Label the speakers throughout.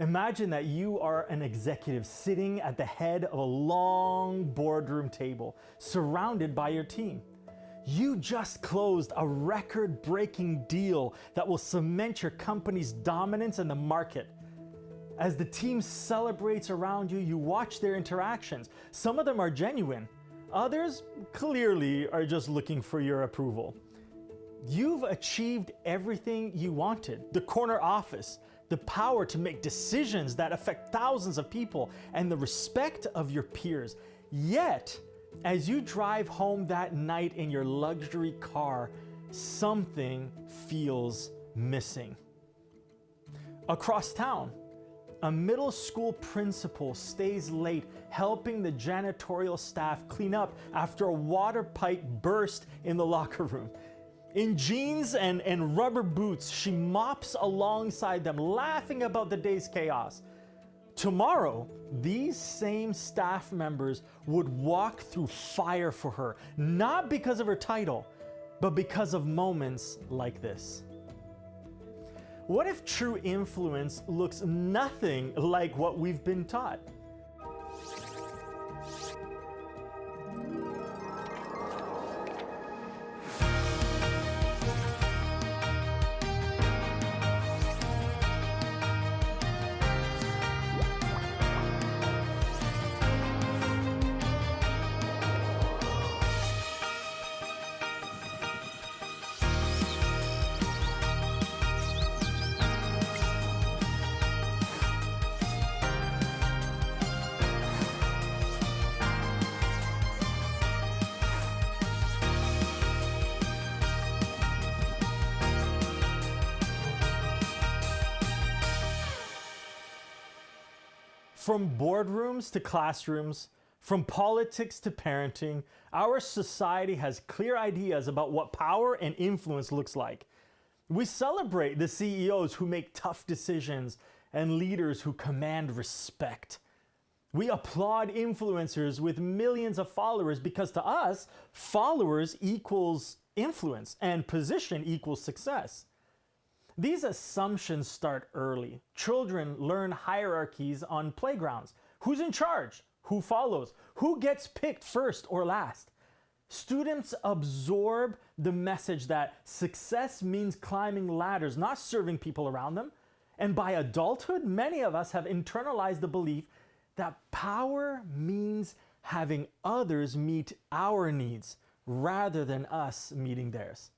Speaker 1: Imagine that you are an executive sitting at the head of a long boardroom table, surrounded by your team. You just closed a record-breaking deal that will cement your company's dominance in the market. As the team celebrates around you, you watch their interactions. Some of them are genuine. Others clearly are just looking for your approval. You've achieved everything you wanted: the corner office, the power to make decisions that affect thousands of people, and the respect of your peers. Yet, as you drive home that night in your luxury car, something feels missing. Across town, a middle school principal stays late helping the janitorial staff clean up after a water pipe burst in the locker room. In jeans and rubber boots, she mops alongside them, laughing about the day's chaos. Tomorrow, these same staff members would walk through fire for her, not because of her title, but because of moments like this. What if true influence looks nothing like what we've been taught? From boardrooms to classrooms, from politics to parenting, our society has clear ideas about what power and influence looks like. We celebrate the CEOs who make tough decisions and leaders who command respect. We applaud influencers with millions of followers because to us, followers equals influence and position equals success. These assumptions start early. Children learn hierarchies on playgrounds. Who's in charge? Who follows? Who gets picked first or last? Students absorb the message that success means climbing ladders, not serving people around them. And by adulthood, many of us have internalized the belief that power means having others meet our needs rather than us meeting theirs.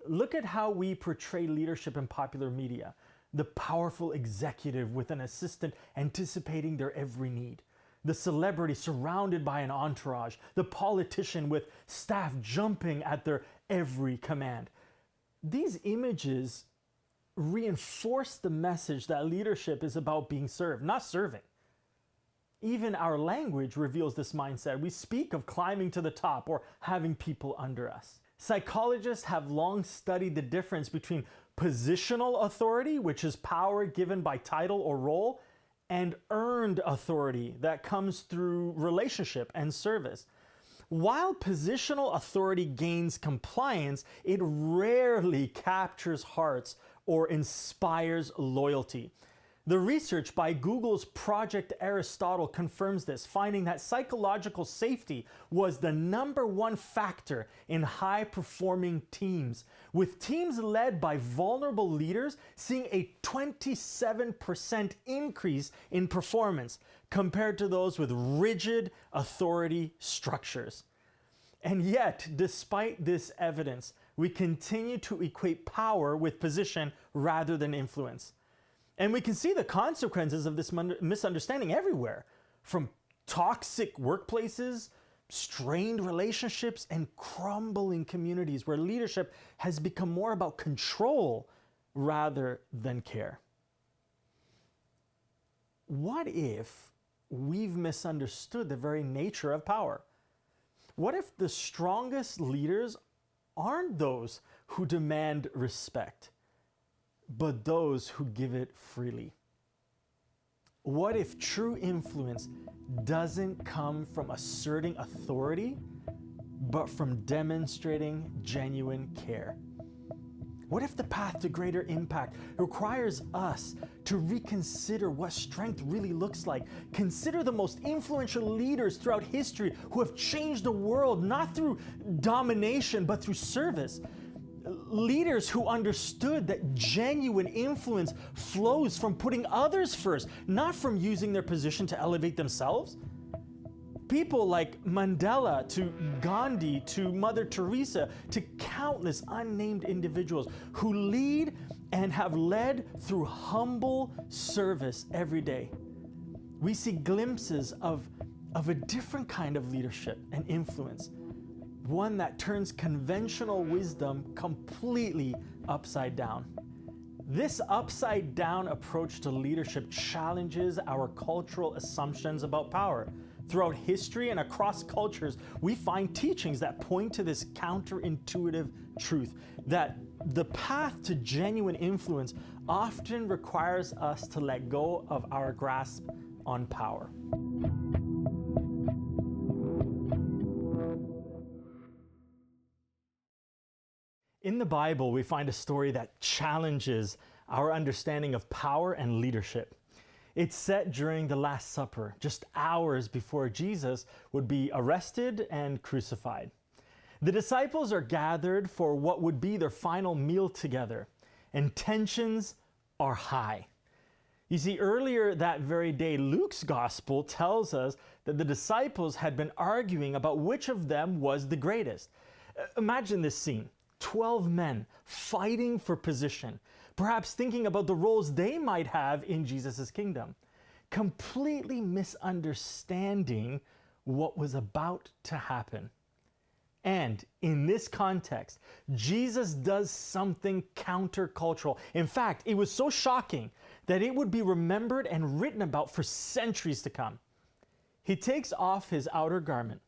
Speaker 1: Look at how we portray leadership in popular media. The powerful executive with an assistant anticipating their every need. The celebrity surrounded by an entourage. The politician with staff jumping at their every command. These images reinforce the message that leadership is about being served, not serving. Even our language reveals this mindset. We speak of climbing to the top or having people under us. Psychologists have long studied the difference between positional authority, which is power given by title or role, and earned authority that comes through relationship and service. While positional authority gains compliance, it rarely captures hearts or inspires loyalty. The research by Google's Project Aristotle confirms this, finding that psychological safety was the #1 factor in high-performing teams, with teams led by vulnerable leaders seeing a 27% increase in performance compared to those with rigid authority structures. And yet, despite this evidence, we continue to equate power with position rather than influence. And we can see the consequences of this misunderstanding everywhere, from toxic workplaces, strained relationships, and crumbling communities where leadership has become more about control rather than care. What if we've misunderstood the very nature of power? What if the strongest leaders aren't those who demand respect, but those who give it freely? What if true influence doesn't come from asserting authority, but from demonstrating genuine care? What if the path to greater impact requires us to reconsider what strength really looks like? Consider the most influential leaders throughout history who have changed the world, not through domination, but through service. Leaders who understood that genuine influence flows from putting others first, not from using their position to elevate themselves. People like Mandela to Gandhi to Mother Teresa to countless unnamed individuals who lead and have led through humble service every day. We see glimpses of a different kind of leadership and influence, one that turns conventional wisdom completely upside down. This upside down approach to leadership challenges our cultural assumptions about power. Throughout history and across cultures, we find teachings that point to this counterintuitive truth that the path to genuine influence often requires us to let go of our grasp on power. In the Bible, we find a story that challenges our understanding of power and leadership. It's set during the Last Supper, just hours before Jesus would be arrested and crucified. The disciples are gathered for what would be their final meal together, and tensions are high. You see, earlier that very day, Luke's gospel tells us that the disciples had been arguing about which of them was the greatest. Imagine this scene. 12 men fighting for position, perhaps thinking about the roles they might have in Jesus' kingdom, completely misunderstanding what was about to happen. And in this context, Jesus does something countercultural. In fact, it was so shocking that it would be remembered and written about for centuries to come. He takes off his outer garment,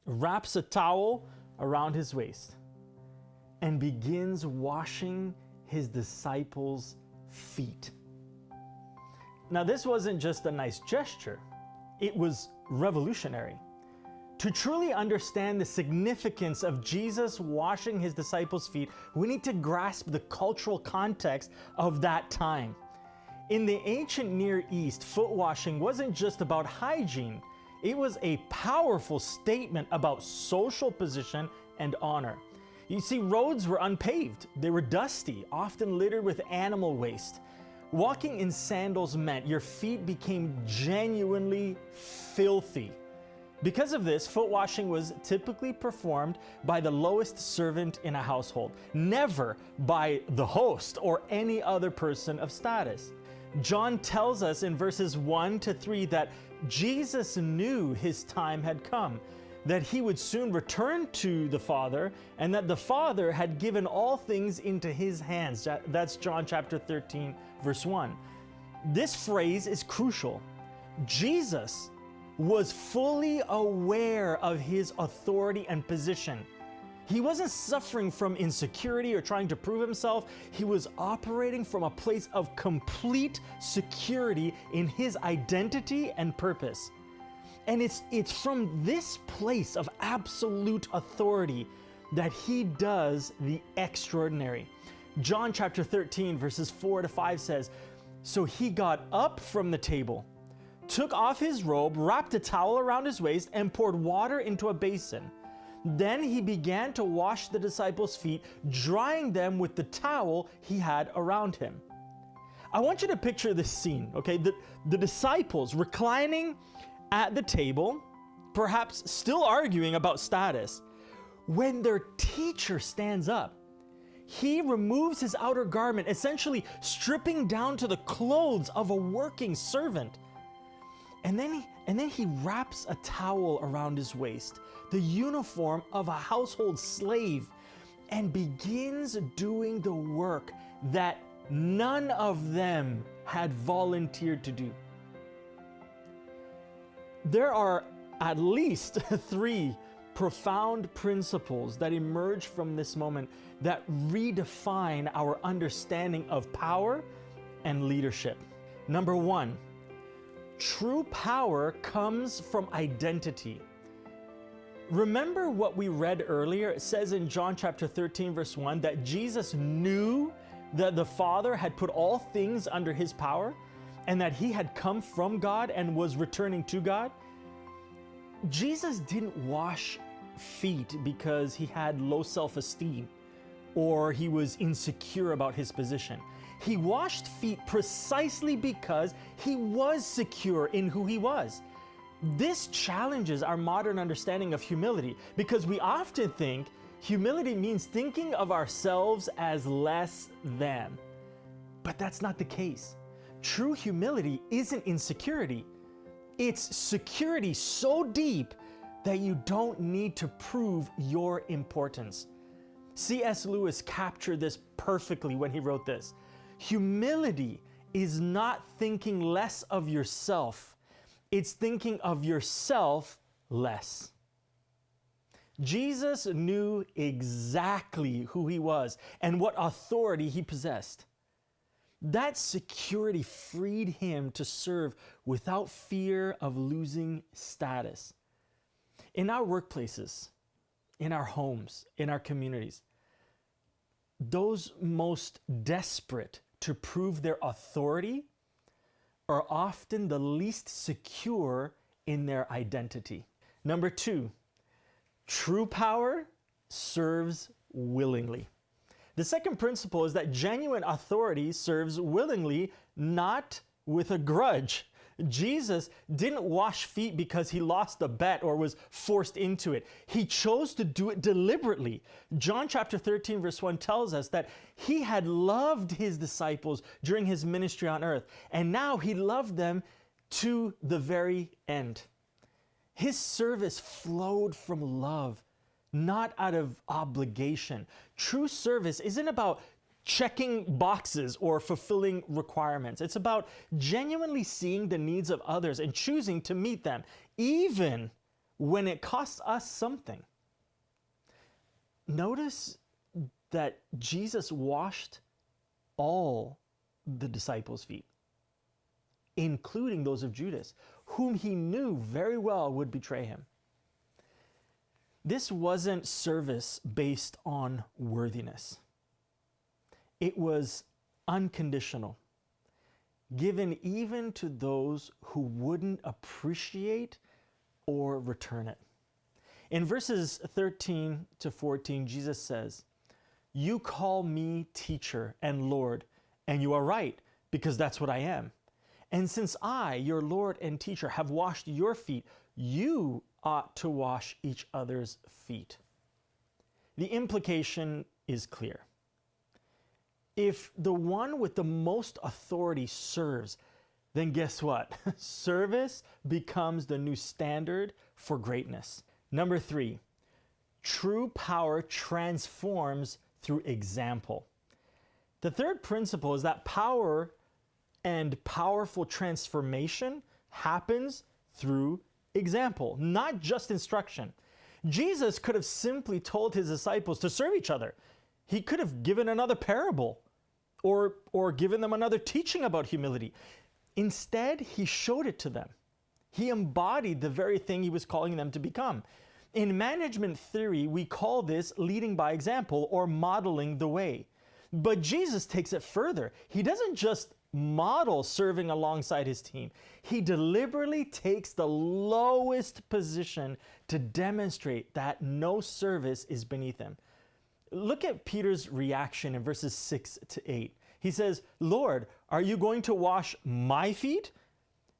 Speaker 1: wraps a towel around his waist, and begins washing his disciples' feet. Now, this wasn't just a nice gesture, it was revolutionary. To truly understand the significance of Jesus washing his disciples' feet, we need to grasp the cultural context of that time. In the ancient Near East, foot washing wasn't just about hygiene, it was a powerful statement about social position and honor. You see, roads were unpaved. They were dusty, often littered with animal waste. Walking in sandals meant your feet became genuinely filthy. Because of this, foot washing was typically performed by the lowest servant in a household, never by the host or any other person of status. John tells us in verses 1 to 3 that Jesus knew his time had come, that he would soon return to the Father, and that the Father had given all things into his hands. That's John chapter 13, verse 1. This phrase is crucial. Jesus was fully aware of his authority and position. He wasn't suffering from insecurity or trying to prove himself. He was operating from a place of complete security in his identity and purpose. And it's from this place of absolute authority that he does the extraordinary. John chapter 13, verses 4 to 5 says, "So he got up from the table, took off his robe, wrapped a towel around his waist, and poured water into a basin. Then he began to wash the disciples' feet, drying them with the towel he had around him." I want you to picture this scene, okay? The disciples reclining at the table, perhaps still arguing about status, when their teacher stands up. He removes his outer garment, essentially stripping down to the clothes of a working servant. And then he wraps a towel around his waist, the uniform of a household slave, and begins doing the work that none of them had volunteered to do. There are at least 3 profound principles that emerge from this moment that redefine our understanding of power and leadership. Number 1, true power comes from identity. Remember what we read earlier? It says in John chapter 13, verse 1, that Jesus knew that the Father had put all things under his power and that he had come from God and was returning to God. Jesus didn't wash feet because he had low self-esteem or he was insecure about his position. He washed feet precisely because he was secure in who he was. This challenges our modern understanding of humility because we often think humility means thinking of ourselves as less than. But that's not the case. True humility isn't insecurity. It's security so deep that you don't need to prove your importance. C.S. Lewis captured this perfectly when he wrote this. Humility is not thinking less of yourself. It's thinking of yourself less. Jesus knew exactly who he was and what authority he possessed. That security freed him to serve without fear of losing status. In our workplaces, in our homes, in our communities, those most desperate to prove their authority are often the least secure in their identity. Number 2, true power serves willingly. The second principle is that genuine authority serves willingly, not with a grudge. Jesus didn't wash feet because he lost a bet or was forced into it. He chose to do it deliberately. John chapter 13 verse 1 tells us that he had loved his disciples during his ministry on earth, and now he loved them to the very end. His service flowed from love, not out of obligation. True service isn't about checking boxes or fulfilling requirements. It's about genuinely seeing the needs of others and choosing to meet them, even when it costs us something. Notice that Jesus washed all the disciples' feet, including those of Judas, whom he knew very well would betray him. This wasn't service based on worthiness. It was unconditional, given even to those who wouldn't appreciate or return it. In verses 13 to 14, Jesus says, "You call me teacher and Lord, and you are right, because that's what I am. And since I, your Lord and teacher, have washed your feet, you ought to wash each other's feet." The implication is clear. If the one with the most authority serves, then guess what? Service becomes the new standard for greatness. Number 3, true power transforms through example. The third principle is that power and powerful transformation happens through example, not just instruction. Jesus could have simply told his disciples to serve each other. He could have given another parable or given them another teaching about humility. Instead, he showed it to them. He embodied the very thing he was calling them to become. In management theory, we call this leading by example or modeling the way. But Jesus takes it further. He doesn't just model serving alongside his team. He deliberately takes the lowest position to demonstrate that no service is beneath him. Look at Peter's reaction in verses 6 to 8. He says, "Lord, are you going to wash my feet?"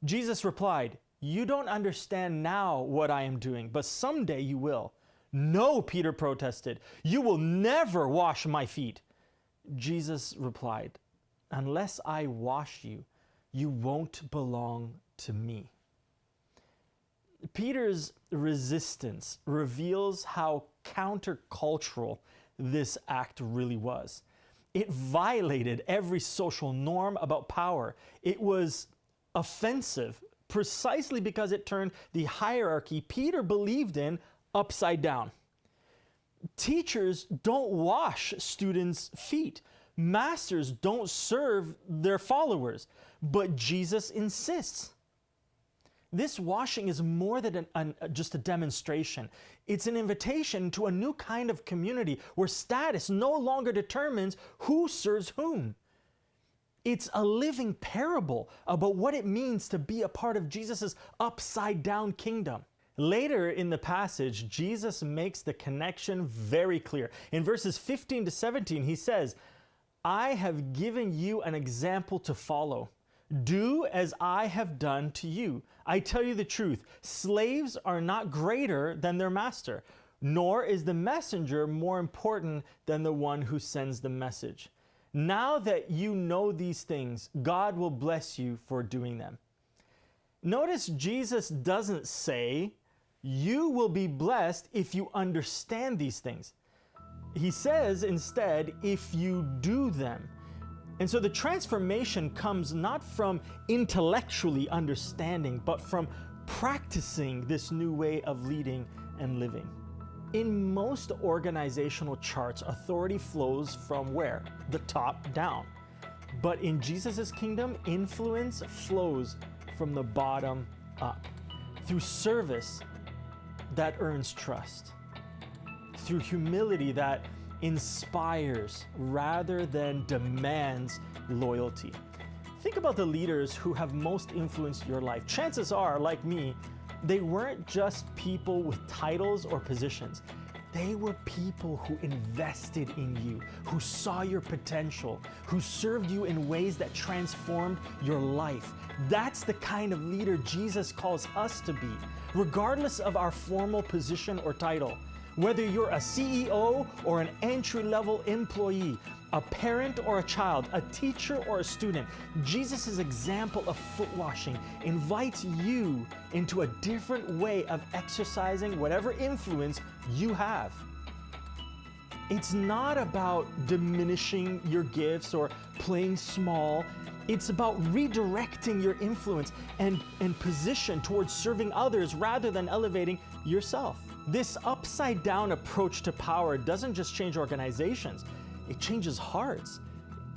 Speaker 1: Jesus replied, "You don't understand now what I am doing, but someday you will." "No," Peter protested, "you will never wash my feet." Jesus replied, "Unless I wash you, you won't belong to me." Peter's resistance reveals how countercultural this act really was. It violated every social norm about power. It was offensive precisely because it turned the hierarchy Peter believed in upside down. Teachers don't wash students' feet. Masters don't serve their followers. But Jesus insists. This washing is more than just a demonstration. It's an invitation to a new kind of community where status no longer determines who serves whom. It's a living parable about what it means to be a part of Jesus' upside-down kingdom. Later in the passage, Jesus makes the connection very clear. In verses 15 to 17, he says, "I have given you an example to follow. Do as I have done to you. I tell you the truth, slaves are not greater than their master, nor is the messenger more important than the one who sends the message. Now that you know these things, God will bless you for doing them." Notice Jesus doesn't say, "You will be blessed if you understand these things." He says instead, "if you do them." And so the transformation comes not from intellectually understanding, but from practicing this new way of leading and living. In most organizational charts, authority flows from where? The top down. But in Jesus' kingdom, influence flows from the bottom up, through service that earns trust, through humility that inspires rather than demands loyalty. Think about the leaders who have most influenced your life. Chances are, like me, they weren't just people with titles or positions. They were people who invested in you, who saw your potential, who served you in ways that transformed your life. That's the kind of leader Jesus calls us to be, regardless of our formal position or title. Whether you're a CEO or an entry-level employee, a parent or a child, a teacher or a student, Jesus' example of foot washing invites you into a different way of exercising whatever influence you have. It's not about diminishing your gifts or playing small. It's about redirecting your influence and position towards serving others rather than elevating yourself. This upside-down approach to power doesn't just change organizations, it changes hearts.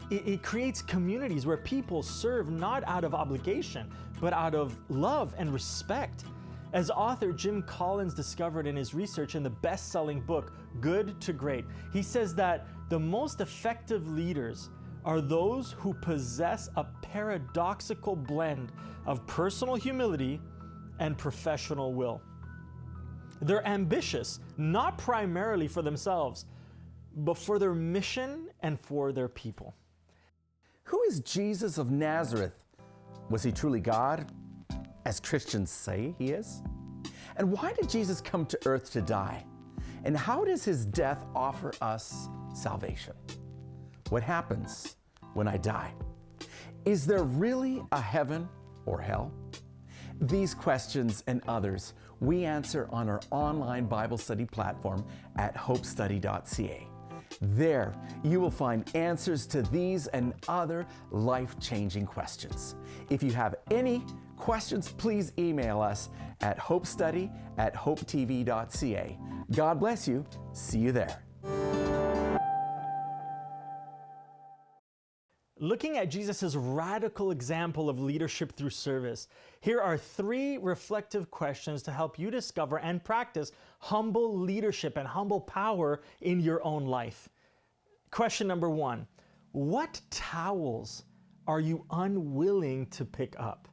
Speaker 1: It creates communities where people serve not out of obligation, but out of love and respect. As author Jim Collins discovered in his research in the best-selling book, Good to Great, he says that the most effective leaders are those who possess a paradoxical blend of personal humility and professional will. They're ambitious, not primarily for themselves, but for their mission and for their people.
Speaker 2: Who is Jesus of Nazareth? Was he truly God, as Christians say he is? And why did Jesus come to earth to die? And how does his death offer us salvation? What happens when I die? Is there really a heaven or hell? These questions and others we answer on our online Bible study platform at hopestudy.ca. There, you will find answers to these and other life-changing questions. If you have any questions, please email us at hopestudy@hopetv.ca. God bless you. See you there.
Speaker 1: Looking at Jesus' radical example of leadership through service, here are 3 reflective questions to help you discover and practice humble leadership and humble power in your own life. Question number 1, what towels are you unwilling to pick up?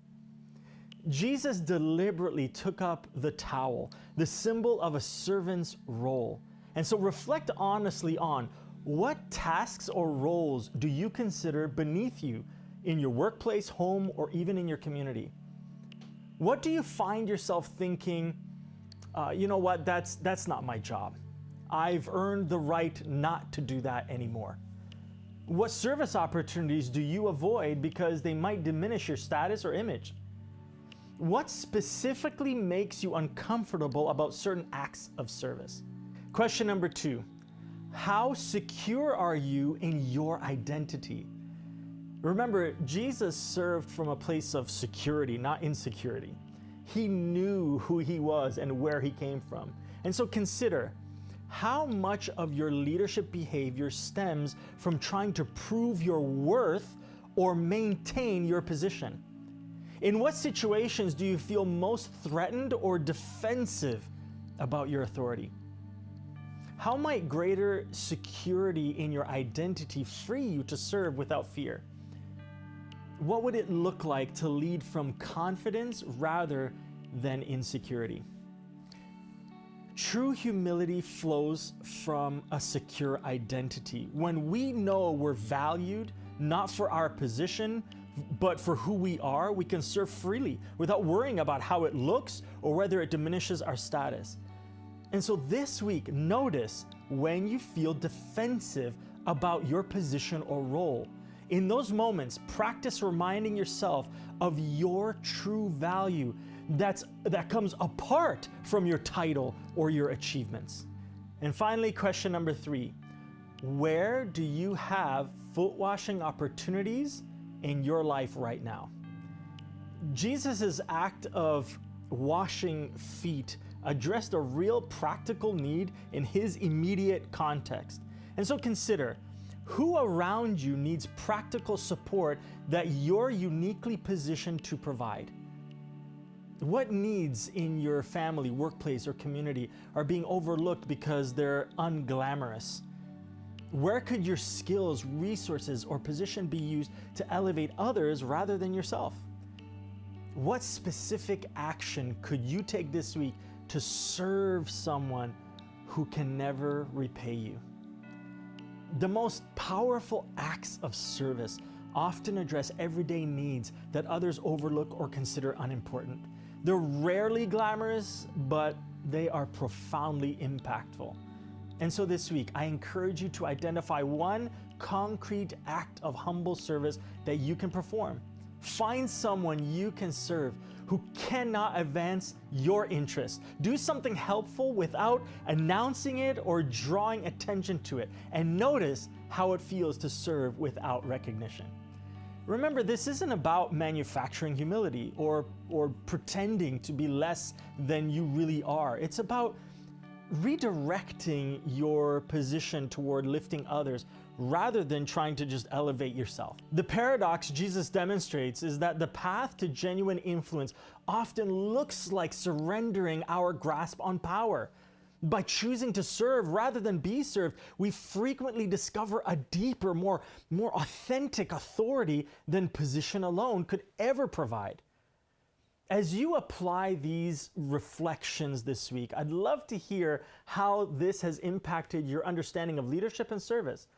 Speaker 1: Jesus deliberately took up the towel, the symbol of a servant's role. And so reflect honestly on what tasks or roles do you consider beneath you in your workplace, home, or even in your community? What do you find yourself thinking, you know what, that's not my job. I've earned the right not to do that anymore. What service opportunities do you avoid because they might diminish your status or image? What specifically makes you uncomfortable about certain acts of service? Question number 2, how secure are you in your identity? Remember, Jesus served from a place of security, not insecurity. He knew who he was and where he came from. And so consider, how much of your leadership behavior stems from trying to prove your worth or maintain your position? In what situations do you feel most threatened or defensive about your authority? How might greater security in your identity free you to serve without fear? What would it look like to lead from confidence rather than insecurity? True humility flows from a secure identity. When we know we're valued, not for our position, but for who we are, we can serve freely without worrying about how it looks or whether it diminishes our status. And so this week, notice when you feel defensive about your position or role. In those moments, practice reminding yourself of your true value that comes apart from your title or your achievements. And finally, question number 3. Where do you have foot washing opportunities in your life right now? Jesus' act of washing feet addressed a real practical need in his immediate context. And so consider, who around you needs practical support that you're uniquely positioned to provide? What needs in your family, workplace, or community are being overlooked because they're unglamorous? Where could your skills, resources, or position be used to elevate others rather than yourself? What specific action could you take this week to serve someone who can never repay you? The most powerful acts of service often address everyday needs that others overlook or consider unimportant. They're rarely glamorous, but they are profoundly impactful. And so this week, I encourage you to identify one concrete act of humble service that you can perform. Find someone you can serve who cannot advance your interest. Do something helpful without announcing it or drawing attention to it, and notice how it feels to serve without recognition. Remember, this isn't about manufacturing humility or pretending to be less than you really are. It's about redirecting your position toward lifting others rather than trying to just elevate yourself. The paradox Jesus demonstrates is that the path to genuine influence often looks like surrendering our grasp on power. By choosing to serve rather than be served, we frequently discover a deeper, more authentic authority than position alone could ever provide. As you apply these reflections this week, I'd love to hear how this has impacted your understanding of leadership and service.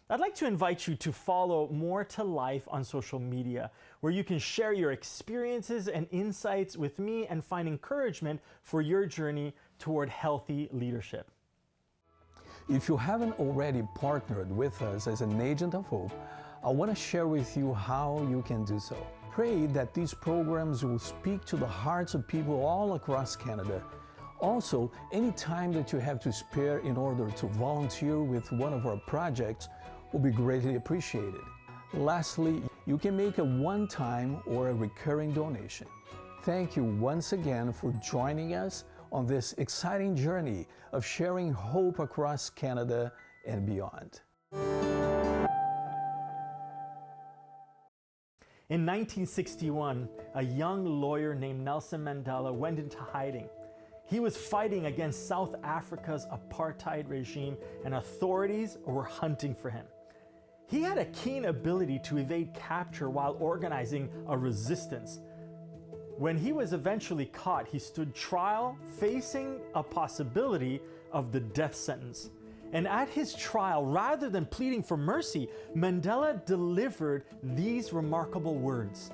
Speaker 1: I'd like to invite you to follow More to Life on social media, where you can share your experiences and insights with me and find encouragement for your journey toward healthy leadership.
Speaker 3: If you haven't already partnered with us as an agent of hope, I want to share with you how you can do so. Pray that these programs will speak to the hearts of people all across Canada. Also, any time that you have to spare in order to volunteer with one of our projects will be greatly appreciated. Lastly, you can make a one-time or a recurring donation. Thank you once again for joining us on this exciting journey of sharing hope across Canada and beyond.
Speaker 1: In 1961, a young lawyer named Nelson Mandela went into hiding. He was fighting against South Africa's apartheid regime, and authorities were hunting for him. He had a keen ability to evade capture while organizing a resistance. When he was eventually caught, he stood trial facing a possibility of the death sentence. And at his trial, rather than pleading for mercy, Mandela delivered these remarkable words: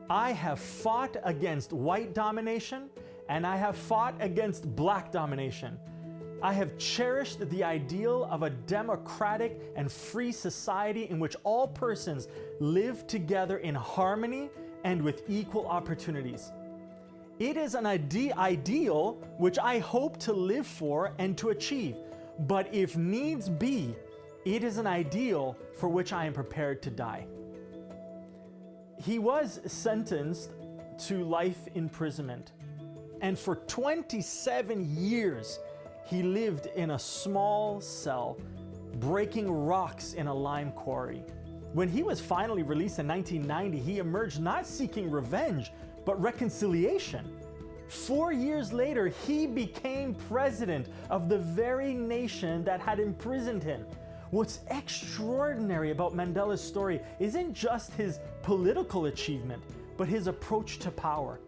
Speaker 1: "I have fought against white domination, and I have fought against black domination. I have cherished the ideal of a democratic and free society in which all persons live together in harmony and with equal opportunities. It is an ideal which I hope to live for and to achieve, but if needs be, it is an ideal for which I am prepared to die." He was sentenced to life imprisonment, and for 27 years, he lived in a small cell, breaking rocks in a lime quarry. When he was finally released in 1990, he emerged not seeking revenge, but reconciliation. 4 years later, he became president of the very nation that had imprisoned him. What's extraordinary about Mandela's story isn't just his political achievement, but his approach to power.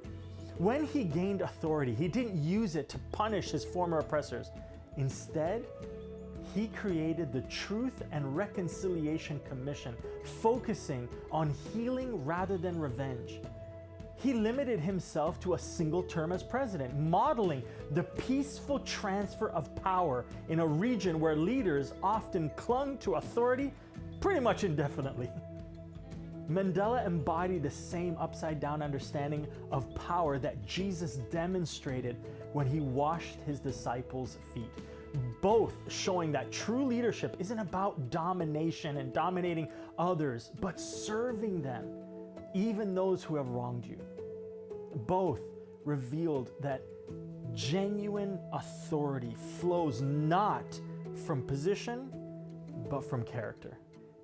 Speaker 1: When he gained authority, he didn't use it to punish his former oppressors. Instead, he created the Truth and Reconciliation Commission, focusing on healing rather than revenge. He limited himself to a single term as president, modeling the peaceful transfer of power in a region where leaders often clung to authority pretty much indefinitely. Mandela embodied the same upside-down understanding of power that Jesus demonstrated when he washed his disciples' feet, both showing that true leadership isn't about domination and dominating others, but serving them, even those who have wronged you. Both revealed that genuine authority flows not from position, but from character.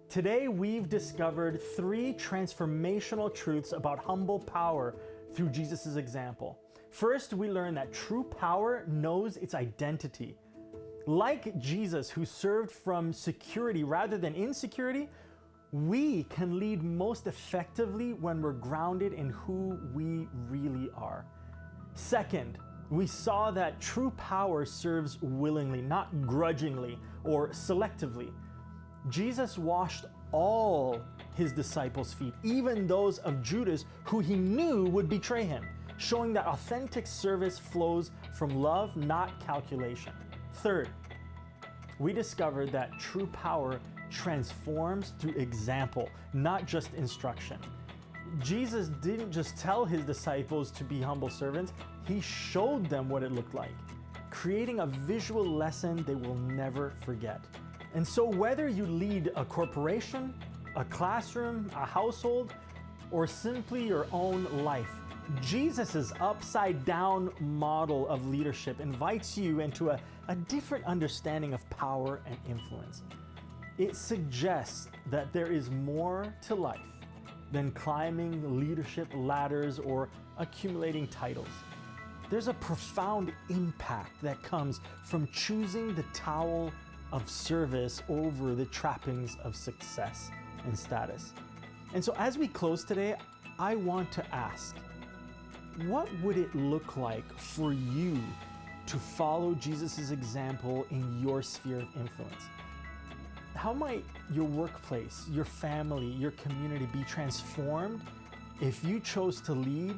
Speaker 1: Today, we've discovered 3 transformational truths about humble power through Jesus' example. First, we learn that true power knows its identity. Like Jesus, who served from security rather than insecurity, we can lead most effectively when we're grounded in who we really are. Second, we saw that true power serves willingly, not grudgingly or selectively. Jesus washed all his disciples' feet, even those of Judas, who he knew would betray him, showing that authentic service flows from love, not calculation. Third, we discovered that true power transforms through example, not just instruction. Jesus didn't just tell his disciples to be humble servants, he showed them what it looked like, creating a visual lesson they will never forget. And so whether you lead a corporation, a classroom, a household, or simply your own life, Jesus' upside-down model of leadership invites you into a different understanding of power and influence. It suggests that there is more to life than climbing leadership ladders or accumulating titles. There's a profound impact that comes from choosing the towel of service over the trappings of success and status. And so as we close today, I want to ask, what would it look like for you to follow Jesus' example in your sphere of influence? How might your workplace, your family, your community be transformed if you chose to lead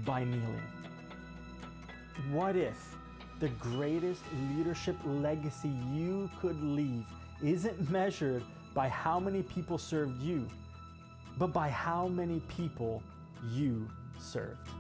Speaker 1: by kneeling? What if the greatest leadership legacy you could leave isn't measured by how many people served you, but by how many people you served?